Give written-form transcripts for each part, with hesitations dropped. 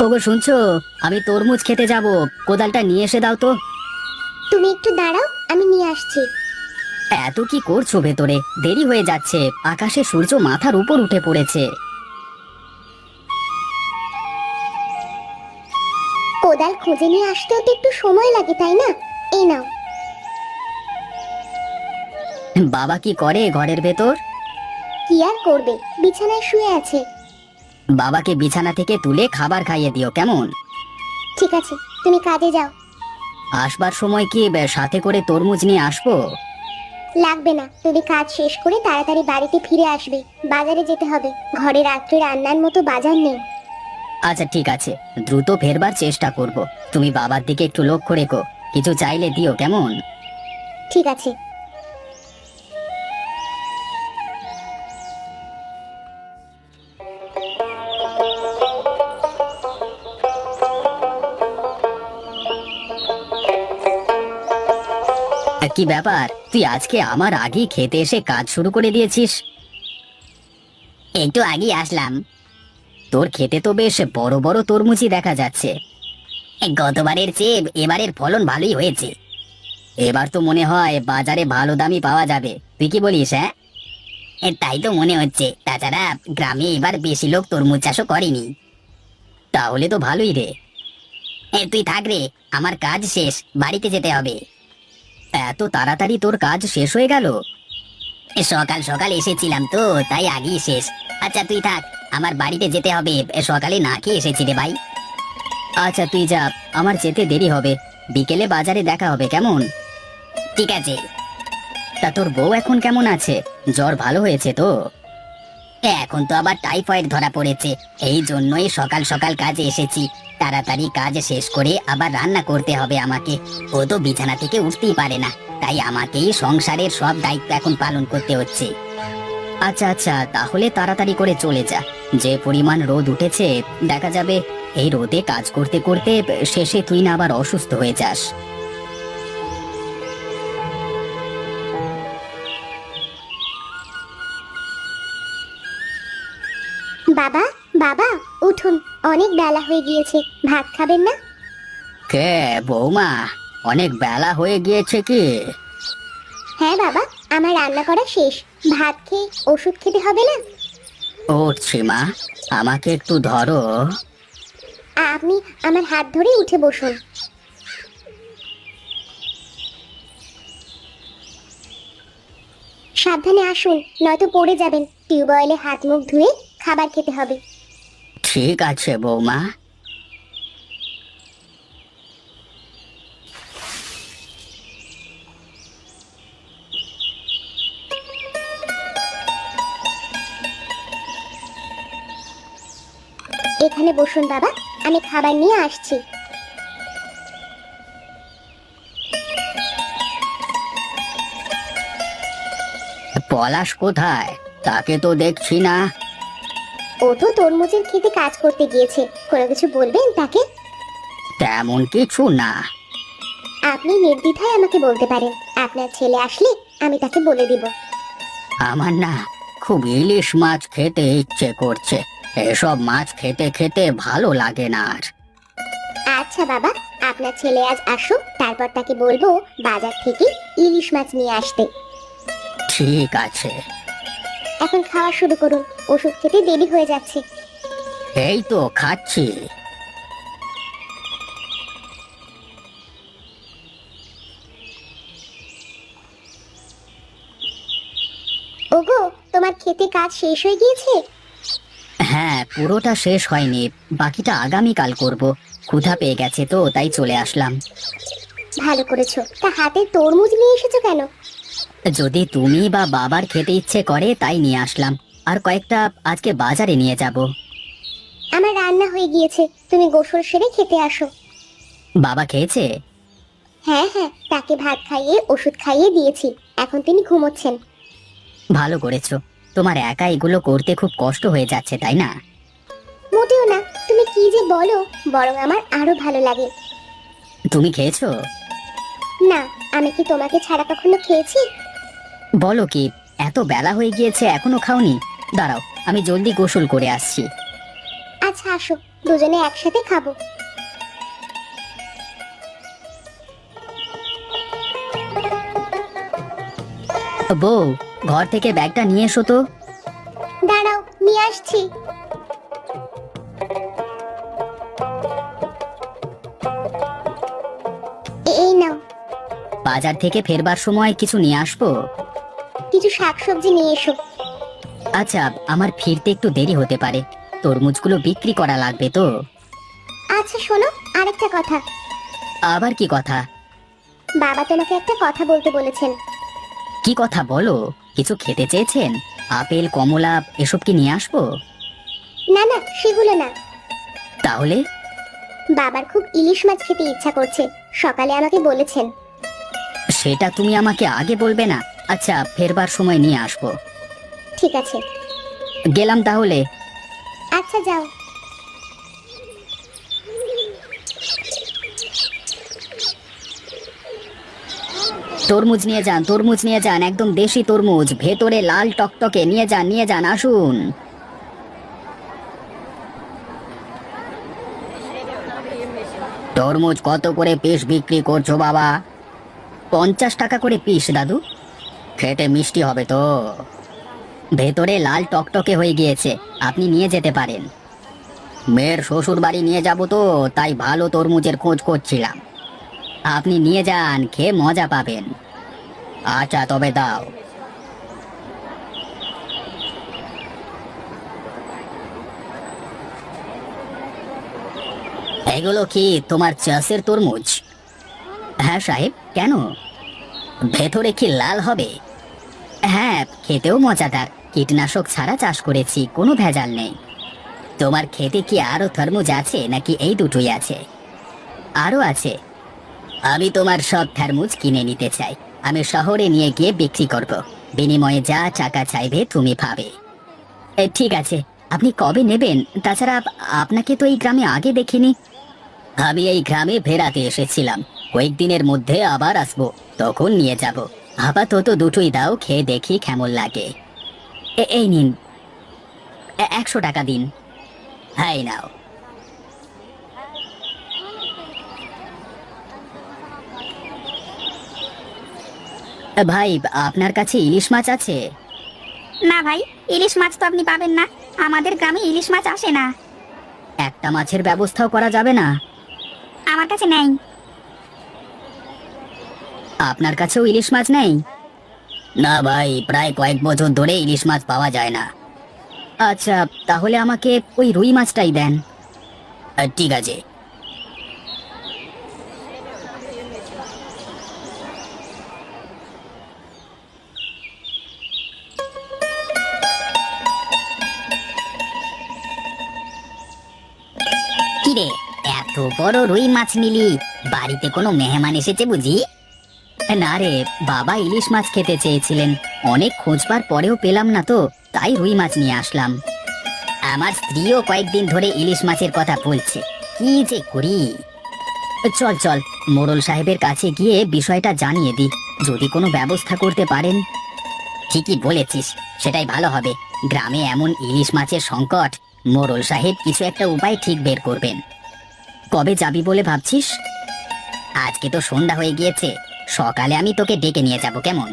ওগো শুনছো? আমি তরমুজ খেতে যাব, কোদালটা নিয়ে এসে দাও তো। তুমি একটু দাঁড়াও, আমি নিয়ে আসছি। এত কি করছো ভেতরে? দেরি হয়ে যাচ্ছে, আকাশে সূর্য মাথার উপর উঠে পড়েছে। কোদাল খুঁজে নিয়ে আসতেও তো একটু সময় লাগে, তাই না? এই নাও। বাবা কি করে ঘরের ভেতর? কি আর করবে, বিছানায় শুয়ে আছে। বাবাকে বিছানা থেকে তুলে খাবার খাইয়ে দিও, কেমন? ঠিক আছে, তুমি কাজে যাও। আসবার সময় কি সাথে করে তরমুজ নিয়ে আসবো? লাগবে না, তুমি কাজ শেষ করে তাড়াতাড়ি বাড়িতে ফিরে আসবে। বাজারে যেতে হবে, ঘরে রাত্রে রান্নার মতো বাজার নেই। আচ্ছা ঠিক আছে, দ্রুত ফেরবার চেষ্টা করব। তুমি বাবার দিকে একটু লক্ষ্য রেখো, কিছু চাইলে দিও, কেমন? ঠিক আছে। কি ব্যাপার, তুই আজকে আমার আগেই খেতে এসে কাজ শুরু করে দিয়েছিস? একটু আগেই আসলাম। তোর খেতে তো বেশ বড় বড় তরমুজই দেখা যাচ্ছে। গতবারের চেয়ে এবারের ফলন ভালোই হয়েছে। এবার তো মনে হয় বাজারে ভালো দামই পাওয়া যাবে, তুই কি বলিস? হ্যাঁ, তাই তো মনে হচ্ছে। তাছাড়া গ্রামে এবার বেশি লোক তরমুজ চাষও করেনি। তাহলে তো ভালোই রে। তুই থাক রে, আমার কাজ শেষ, বাড়িতে যেতে হবে। এত তাড়াতাড়ি তোর কাজ শেষ হয়ে গেল? সকাল সকাল এসেছিলাম তো, তাই আগেই শেষ। আচ্ছা তুই থাক, আমার বাড়িতে যেতে হবে, সকালে না খেয়ে এসেছি রে ভাই। আচ্ছা তুই যা, আমার যেতে দেরি হবে। বিকেলে বাজারে দেখা হবে, কেমন? ঠিক আছে। তা তোর বউ এখন কেমন আছে? জ্বর ভালো হয়েছে তো? এখন তো আবার টাইফয়েড ধরা পড়েছে, এই জন্যই সকাল সকাল কাজে এসেছি। তাড়াতাড়ি কাজ শেষ করে আবার রান্না করতে হবে আমাকে। ও তো বিছানা থেকে উঠতেই পারে না, তাই আমাকেই সংসারের সব দায়িত্ব এখন পালন করতে হচ্ছে। আচ্ছা আচ্ছা, তাহলে তাড়াতাড়ি করে চলে যা। যে পরিমাণ রোদ উঠেছে, দেখা যাবে এই রোদে কাজ করতে করতে শেষে তুই না আবার অসুস্থ হয়ে যাস। বাবা, বাবা, উঠুন, অনেক বেলা হয়ে গিয়েছে, ভাত খাবেন না? কে বৌমা, অনেক বেলা হয়ে গিয়েছে কি? হ্যাঁ বাবা, আমার রান্না করা শেষ। ভাত খেয়ে ওষুধ খেতে হবে না? উঠছি মা, আমাকে একটু ধরো। আপনি আমার হাত ধরে উঠে বসুন। সাবধানে আসুন, নয়তো পড়ে যাবেন। টিউবওয়েলে হাত মুখ ধুয়ে খাবার খেতে হবে। ঠিক আছে বৌমা। এখানে বসুন বাবা, আমি খাবার নিয়ে আসছি। পলাশ কোথায়? তাকে তো দেখছি না। ও তো তরমুজের খেতে কাজ করতে গিয়েছে। কোনো কিছু বলবেন তাকে? তেমন কিছু না। আপনি নির্দ্বিধায় আমাকে বলতে পারেন। আপনার ছেলে আসলে আমি তাকে বলে দিব। আমার না খুব ইলিশ মাছ খেতে ইচ্ছে করছে। এসব মাছ খেতে খেতে ভালো লাগে না আর। আচ্ছা বাবা, আপনার ছেলে আজ আসুক, তারপর তাকে বলবো বাজার থেকে ইলিশ মাছ নিয়ে আসতে। ঠিক আছে। এখন খাওয়া শুরু করুন, ওষুধ খেতে দেরি হয়ে যাচ্ছে। এই তো খাচ্ছি। ওগো, তোমার খেতে কাজ শেষ হয়ে গিয়েছে? হ্যাঁ, পুরোটা শেষ হয়নি, বাকিটা আগামীকাল করব। ক্ষুধা পেয়ে গেছে তো, তাই চলে আসলাম। ভালো করেছো। তা হাতে তরমুজ নিয়ে এসেছো কেন? যদি তুমি বা বাবার খেতে ইচ্ছে করে তাই নিয়ে আসলাম। আর কয়েকটা আজকে বাজারে নিয়ে যাব। আমার রান্না হয়ে গিয়েছে, তুমি গোসল সেরে খেতে আসো। বাবা খেয়েছে? হ্যাঁ হ্যাঁ, তাকে ভাত খাইয়ে ওষুধ খাইয়ে দিয়েছি, এখন তিনি ঘুমোচ্ছেন। ভালো করেছো। তোমার একা এগুলো করতে খুব কষ্ট হয়ে যাচ্ছে, তাই না? মোটেও না, তুমি কি যে বলো, বরং আমার আরো ভালো লাগে। তুমি খেয়েছো? না, আমি কি তোমাকে ছাড়া কখনো খেয়েছি? বলো কি, এত বেলা হয়ে গিয়েছে এখনো খাওনি? দাঁড়াও, আমি জলদি গোসল করে আসছি। আচ্ছা আসো, দুজনে একসাথে খাবো। বউ, ঘর থেকে ব্যাগটা নিয়ে এসো তো। দাঁড়াও, নিয়ে আসছি। এই নাও। বাজার থেকে ফেরবার সময় কিছু নিয়ে আসবো? কিছু শাকসবজি নিয়ে এসো। আচ্ছা, আমার ফিরতে একটু দেরি হতে পারে, তরমুজগুলো বিক্রি করা লাগবে তো। আচ্ছা শোনো, আরেকটা কথা। আবার কি কথা? বাবা তোমাকে একটা কথা বলতে বলেছেন। কি কথা বলো? কিছু খেতে চেয়েছেন? আপেল, কমলা এসব কি নিয়ে আসবো? না না, সেগুলো না। তাহলে? বাবার খুব ইলিশ মাছ খেতে ইচ্ছা করছে, সকালে আমাকে বলেছেন। সেটা তুমি আমাকে আগে বলবে না? আচ্ছা, ফেরবার সময় নিয়ে আসবো। ঠিক আছে। গেলাম তাহলে। আচ্ছা যাও। তরমুজ নিয়ে যান, তরমুজ নিয়ে যান, একদম দেশি তরমুজ, ভেতরে লাল টকটকে, নিয়ে যান নিয়ে যান, আসুন। তরমুজ কত করে পিস বিক্রি করছো বাবা? 50 টাকা করে পিস দাদু। খেতে মিষ্টি হবে তো, ভেতরে লাল টকটকে হয়ে গিয়েছে, আপনি নিয়ে যেতে পারেন। মেয়ের শ্বশুর বাড়ি নিয়ে যাব তো, তাই ভালো তরমুজের খোঁজ করছিলাম। আপনি নিয়ে যান, খেয়ে মজা পাবেন। আচ্ছা তবে দাও। এগুলো কি তোমার চাষের তরমুজ? হ্যাঁ সাহেব, কেন? ভেতরে কি লাল হবে? হ্যাঁ, খেতেও মজাদার, কীটনাশক ছাড়া চাষ করেছি, কোনো ভেজাল নেই। তোমার খেতে কি আরো তরমুজ আছে নাকি এই দুটোই আছে? আরো আছে। আমি তোমার সব তরমুজ কিনে নিতে চাই, আমি শহরে নিয়ে গিয়ে বিক্রি করব, বিনিময়ে যা টাকা চাইবে তুমি পাবে। ঠিক আছে, আপনি কবে নেবেন? তাছাড়া আপনাকে তো এই গ্রামে আগে দেখিনি। আমি এই গ্রামে বেড়াতে এসেছিলাম, কয়েকদিনের মধ্যে আবার আসবো, তখন নিয়ে যাব। আপাতত দুটোই দাও, খেয়ে দেখি কেমন লাগে। এই নিন, 100 টাকা দিন। হাই নাও। ভাই, আপনার কাছে ইলিশ মাছ আছে? না ভাই, ইলিশ মাছ তো আপনি পাবেন না, আমাদের গ্রামে ইলিশ মাছ আসে না। একটা মাছের ব্যবস্থাও করা যাবে না? আমার কাছে নেই। আপনার কাছেও ইলিশ মাছ নেই? না ভাই, প্রায় কয়েক বছর ধরে ইলিশ মাছ পাওয়া যায় না। আচ্ছা, তাহলে আমাকে ওই রুই মাছটাই দেন। ঠিক আছে। কিরে, এত বড় রুই মাছ নিলি? বাড়িতে কোনো মেহমান এসেছে বুঝি? না রে বাবা, ইলিশ মাছ খেতে চেয়েছিলেন, অনেক খোঁজবার পরেও পেলাম না তো, তাই রুই মাছ নিয়ে আসলাম। আমার স্ত্রীও কয়েকদিন ধরে ইলিশ মাছের কথা বলছে, কি যে করি। চল চল, মোড়ল সাহেবের কাছে গিয়ে বিষয়টা জানিয়ে দি, যদি কোনো ব্যবস্থা করতে পারেন। ঠিকই বলেছিস, সেটাই ভালো হবে। গ্রামে এমন ইলিশ মাছের সংকট, মোড়ল সাহেব কিছু একটা উপায় ঠিক বের করবেন। কবে যাবি বলে ভাবছিস? আজকে তো সন্ধ্যা হয়ে গিয়েছে, সকালে আমি তোকে ডেকে নিয়ে যাব, কেমন?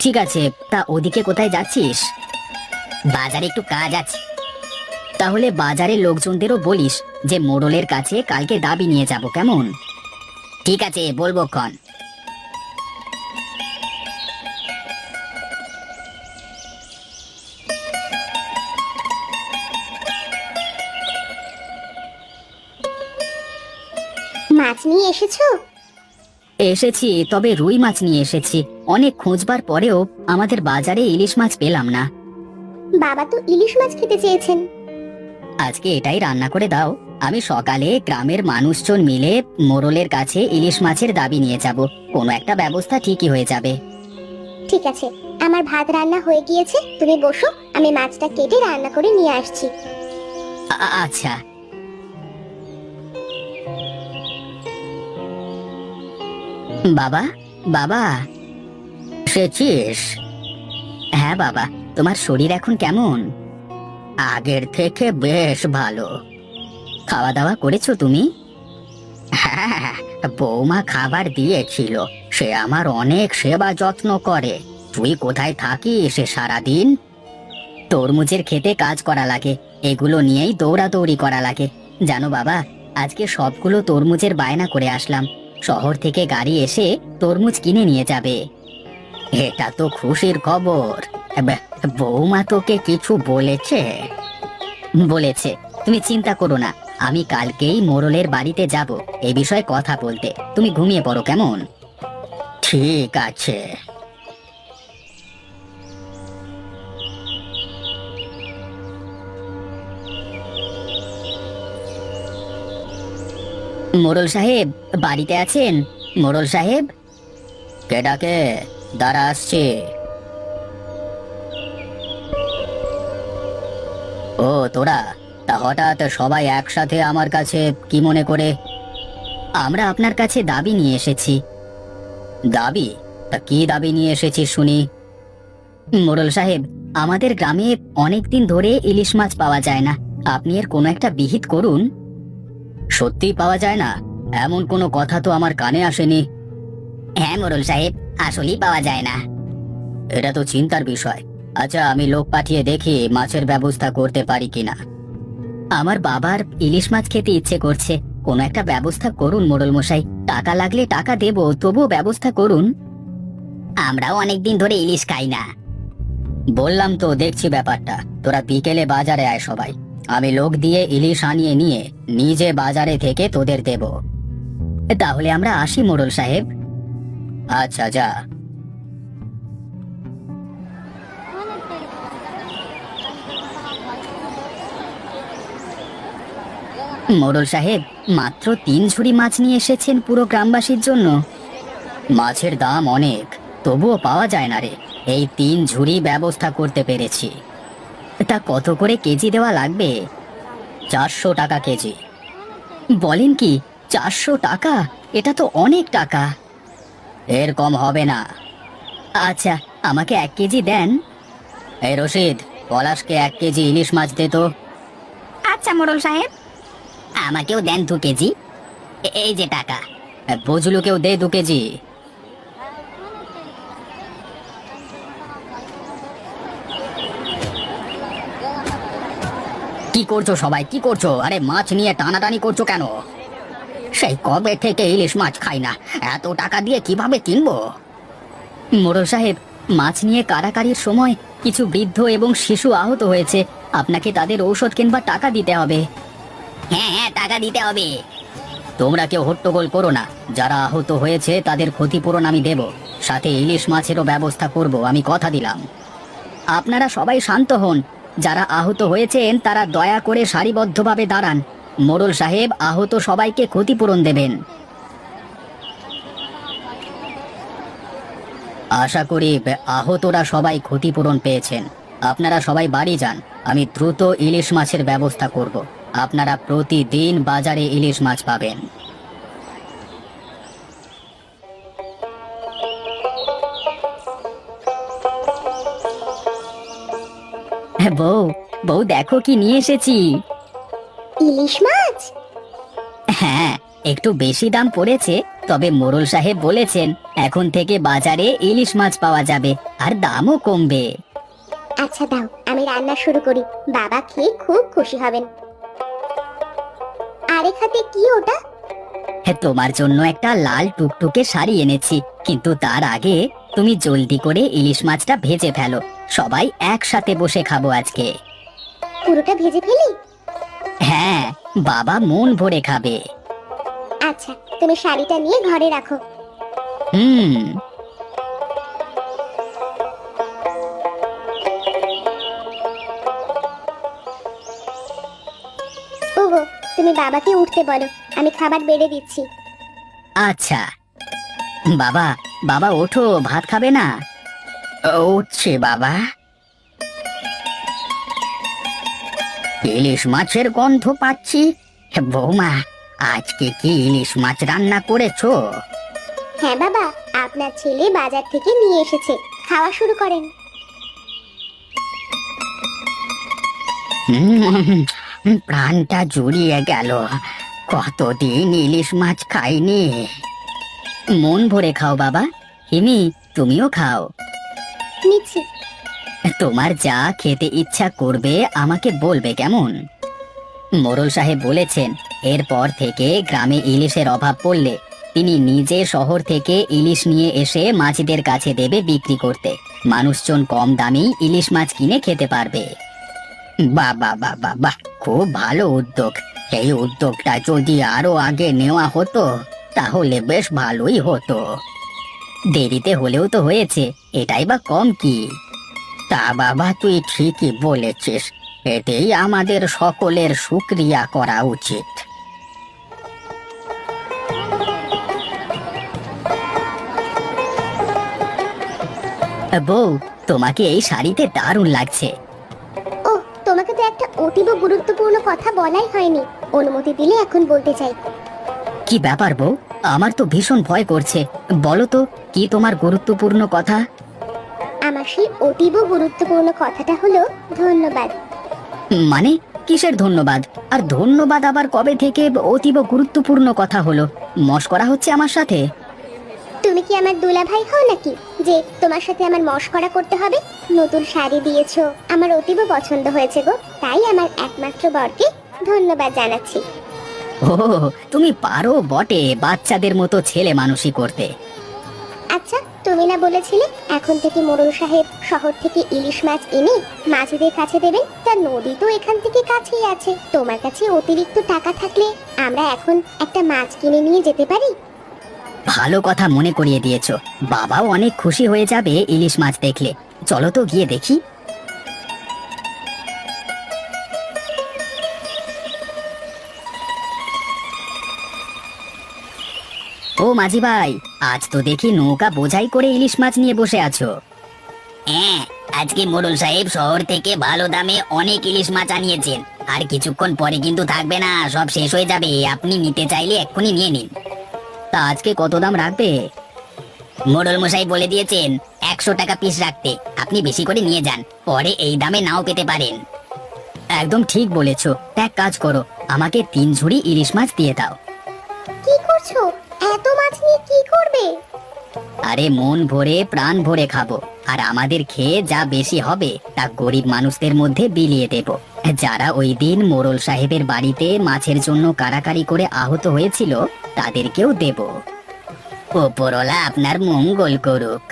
ঠিক আছে, তা ওদিকে কোথায় যাচ্ছিস? বাজারে একটু কাজ আছে। তাহলে বাজারের লোকজনদেরও বলিস যে মোড়লের কাছে কালকে দাবি নিয়ে যাব, কেমন? ঠিক আছে, বলবো ক্ষণ। মাছ নিয়ে এসেছো? এসেছি, তবে রুই মাছ নিয়ে এসেছি। অনেক খোঁজবার পরেও আমাদের বাজারে ইলিশ মাছ পেলাম না। বাবা তো ইলিশ মাছ খেতে চেয়েছেন। আজকে এটাই রান্না করে দাও, আমি সকালে গ্রামের মানুষজন মিলে মোড়লের কাছে ইলিশ মাছের দাবি নিয়ে যাব, কোনো একটা ব্যবস্থা ঠিকই হয়ে যাবে। ঠিক আছে, আমার ভাত রান্না হয়ে গিয়েছে, তুমি বসো, আমি মাছটা কেটে রান্না করে নিয়ে আসছি। আচ্ছা। বাবা, বাবা এসেছিস? হ্যাঁ বাবা, তোমার শরীর এখন কেমন? আগের থেকে বেশ ভালো। খাওয়া দাওয়া করেছো তুমি? হ্যাঁ, বৌমা খাবার দিয়েছিল। সে আমার অনেক সেবা যত্ন করে। তুই কোথায় থাকিস সারাদিন? তরমুজের খেতে কাজ করা লাগে, এগুলো নিয়েই দৌড়াদৌড়ি করা লাগে। জানো বাবা, আজকে সবগুলো তরমুজের বায়না করে আসলাম। শহর থেকে গাড়ি এসে তরমুজ কিনে নিয়ে যাবে। এটা তো খুশির খবর। বৌমা তোকে কিছু বলেছে? বলেছে। তুমি চিন্তা করো না, আমি কালকেই মোড়লের বাড়িতে যাব এ বিষয়ে কথা বলতে। তুমি ঘুমিয়ে পড়ো কেমন? ঠিক আছে। মোড়ল সাহেব বাড়িতে আছেন? মোড়ল সাহেব? কে ডাকে? দাঁড়া, আসছে। ও তোরা, তা হঠাৎ সবাই একসাথে আমার কাছে কি মনে করে? আমরা আপনার কাছে দাবি নিয়ে এসেছি। দাবি? তা কি দাবি নিয়ে এসেছিস শুনি? মোড়ল সাহেব, আমাদের গ্রামে অনেক দিন ধরে ইলিশ মাছ পাওয়া যায় না। আপনি এর কোনো একটা বিহিত করুন। সত্যি পাওয়া যায় না? এমন কোনো কথা তো আমার কানে আসেনি। হ্যাঁ মোড়ল সাহেব, আসলেই পাওয়া যায় না। এটা তো চিন্তার বিষয়। আচ্ছা, আমি লোক পাঠিয়ে দেখি মাছের ব্যবস্থা করতে পারি কিনা। আমার বাবার ইলিশ মাছ খেতে ইচ্ছে করছে, কোনো একটা ব্যবস্থা করুন মোড়ল মশাই। টাকা লাগলে টাকা দেব, তবুও ব্যবস্থা করুন। আমরাও অনেকদিন ধরে ইলিশ খাই না। বললাম তো, দেখছি ব্যাপারটা। তোরা বিকেলে বাজারে আয় সবাই। আমি লোক দিয়ে ইলিশ আনিয়ে নিয়ে নিজে বাজারে থেকে তোদের দেব। তাহলে আমরা আসি মোড়ল সাহেব। আচ্ছা, যা। মোড়ল সাহেব, মাত্র 3 ঝুড়ি মাছ নিয়ে এসেছেন পুরো গ্রামবাসীর জন্য। মাছের দাম অনেক, তবুও পাওয়া যায় না রে। এই 3 ঝুড়ি ব্যবস্থা করতে পেরেছি। তা কত করে কেজি দেওয়া লাগবে? 400 টাকা কেজি। বলেন কি, 400 টাকা? এটা তো অনেক টাকা। এর কম হবে না। আচ্ছা, আমাকে 1 কেজি দেন। এই রশিদ, পলাশকে 1 কেজি ইলিশ মাছ দে তো। আচ্ছা মোড়ল সাহেব। আমাকেও দেন 2 কেজি। এই যে টাকা। বজলুকেও দে 2 কেজি। কি করছো সবাই, কি করছো? আরে মাছ নিয়ে টানাটানি করছো কেন? সেই কবে থেকে ইলিশ মাছ খাই না, এত টাকা দিয়ে কিভাবে কিনবো? মোড়ল সাহেব, মাছ নিয়ে কারাকারির সময় কিছু বৃদ্ধ এবং শিশু আহত হয়েছে। আপনাকে তাদের ঔষধ কিংবা টাকা দিতে হবে। হ্যাঁ হ্যাঁ, টাকা দিতে হবে। তোমরা কেউ হট্টগোল করো না। যারা আহত হয়েছে তাদের ক্ষতিপূরণ আমি দেব, সাথে ইলিশ মাছেরও ব্যবস্থা করব, আমি কথা দিলাম। আপনারা সবাই শান্ত হন। যারা আহত হয়েছেন তারা দয়া করে সারিবদ্ধভাবে দাঁড়ান। মোড়ল সাহেব আহত সবাইকে ক্ষতিপূরণ দেবেন। আশা করি আহতরা সবাই ক্ষতিপূরণ পেয়েছেন। আপনারা সবাই বাড়ি যান, আমি দ্রুত ইলিশ মাছের ব্যবস্থা করব। আপনারা প্রতিদিন বাজারে ইলিশ মাছ পাবেন। বউ, বউ দেখো কি নিয়ে এসেছি। ইলিশ মাছ? হ্যাঁ, একটু বেশি দাম পড়েছে, তবে মোড়ল সাহেব বলেছেন এখন থেকে বাজারে ইলিশ মাছ পাওয়া যাবে আর দামও কমবে। আচ্ছা দাও, আমি রান্না শুরু করি। বাবা খেয়ে খুব খুশি হবেন। আরেক হাতে কি ওটা? তোমার জন্য একটা লাল টুকটুকে শাড়ি এনেছি, কিন্তু তার আগে তুমি জলদি করে ইলিশ মাছটা ভেজে ফেলো। সবাই একসাথে বসে খাবো আজকে। পুরোটা ভেজে ফেলি? হ্যাঁ, বাবা মন ভরে খাবে। আচ্ছা, তুমি শাড়িটা নিয়ে ঘরে রাখো। হুম। ওগো, তুমি বাবাকে উঠতে বলো, আমি খাবার বেড়ে দিচ্ছি। আচ্ছা। বাবা, বাবা ওঠো, ভাত খাবে না? উঠছে বাবা। ইলিশ মাছের গন্ধ পাচ্ছি। বৌমা, আজকে কি ইলিশ মাছ রান্না করেছো? হ্যাঁ বাবা, আপনার ছেলে বাজার থেকে নিয়ে এসেছে, খাওয়া শুরু করেন। প্রাণটা জুড়িয়ে গেল। কতদিন ইলিশ মাছ খাইনি। মন ভরে খাও বাবা। হিমি, তুমিও খাও। নিচ্ছি। তোমার যা খেতে ইচ্ছা করবে আমাকে বলবে, কেমন? মোড়ল সাহেব বলেছেন এরপর থেকে গ্রামে ইলিশের অভাব পড়লে তিনি নিজে শহর থেকে ইলিশ নিয়ে এসে মাঝিদের কাছে দেবে বিক্রি করতে। মানুষজন কম দামি ইলিশ মাছ কিনে খেতে পারবে। বাহ বাহ বাহ বাহ বাহ, খুব ভালো উদ্যোগ। এই উদ্যোগটা যদি আরো আগে নেওয়া হতো তাহলে বেশ ভালোই হতো। দেরিতে হলেও তো হয়েছে, এটাই বা কম কি? তা বাবা, তুই ঠিকই বলেছিস। এতেই আমাদের সকলের শুকরিয়া করা উচিত। বউ, তোমাকে এই শাড়িতে দারুণ লাগছে। ও, তোমাকে তো একটা অতীব গুরুত্বপূর্ণ কথা বলাই হয়নি। অনুমতি দিলে এখন বলতে চাই। কি ব্যাপার বউ? আমার তো ভীষণ ভয় করছে। বলো তো, কি তোমার গুরুত্বপূর্ণ কথা? আমার সেই অতীব গুরুত্বপূর্ণ কথাটা হলো ধন্যবাদ। মানে কিসের ধন্যবাদ? আর ধন্যবাদ আবার কবে থেকে অতীব গুরুত্বপূর্ণ কথা হলো? মশকরা হচ্ছে আমার সাথে? তুমি কি আমার দুলাভাই হও নাকি যে তোমার সাথে আমার মশকরা করতে হবে? নতুন শাড়ি দিয়েছো, আমার অতীব পছন্দ হয়েছে গো। তাই আমার একমাত্র বরকে ধন্যবাদ জানাচ্ছি। ও, তুমি পারো বটে বাচ্চাদের মতো ছেলে মানুষই করতে। আচ্ছা, তুমি না বলেছিলে এখন থেকে মোড়ল সাহেব শহর থেকে ইলিশ মাছ এনে মাঝিদের কাছে দেবেন? তা নদী তো এখান থেকে কাছেই আছে। তোমার কাছে অতিরিক্ত টাকা থাকলে আমরা এখন একটা মাছ কিনে নিয়ে যেতে পারি। ভালো কথা মনে করিয়ে দিয়েছো। বাবাও অনেক খুশি হয়ে যাবে ইলিশ মাছ দেখলে। চলো তো গিয়ে দেখি। ও মাঝি ভাই, আজ তো দেখি নৌকা বোঝাই করে ইলিশ মাছ নিয়ে বসে আছো। হ্যাঁ, আজকে মোড়ল সাহেব শহর থেকে ভালো দামে অনেক ইলিশ মাছ আনিয়েছেন। আর কিছুক্ষণ পরে কিন্তু থাকবে না, সব শেষ হয়ে যাবে। আপনি নিতে চাইলে এক্ষুনি নিয়ে নিন। তা আজকে কত দাম রাখবে? মোড়ল মশাই বলে দিয়েছেন 100 টাকা পিস রাখতে। আপনি বেশি করে নিয়ে যান, পরে এই দামে নাও পেতে পারেন। একদম ঠিক বলেছো। এক কাজ করো, আমাকে 3 ঝুড়ি ইলিশ মাছ দিয়ে দাও। কি করছো? এত মাছ নিয়ে কি করবে? আরে মন ভরে প্রাণ ভরে খাবো। আর আমাদের খেয়ে যা বেশি হবে তা গরিব মানুষদের মধ্যে বিলিয়ে দেব, যারা ওই দিন মোড়ল সাহেবের বাড়িতে মাছের জন্য কারাকারি করে আহত হয়েছিল তাদেরকেও দেব। ওপরওয়ালা আপনার মঙ্গল করুক।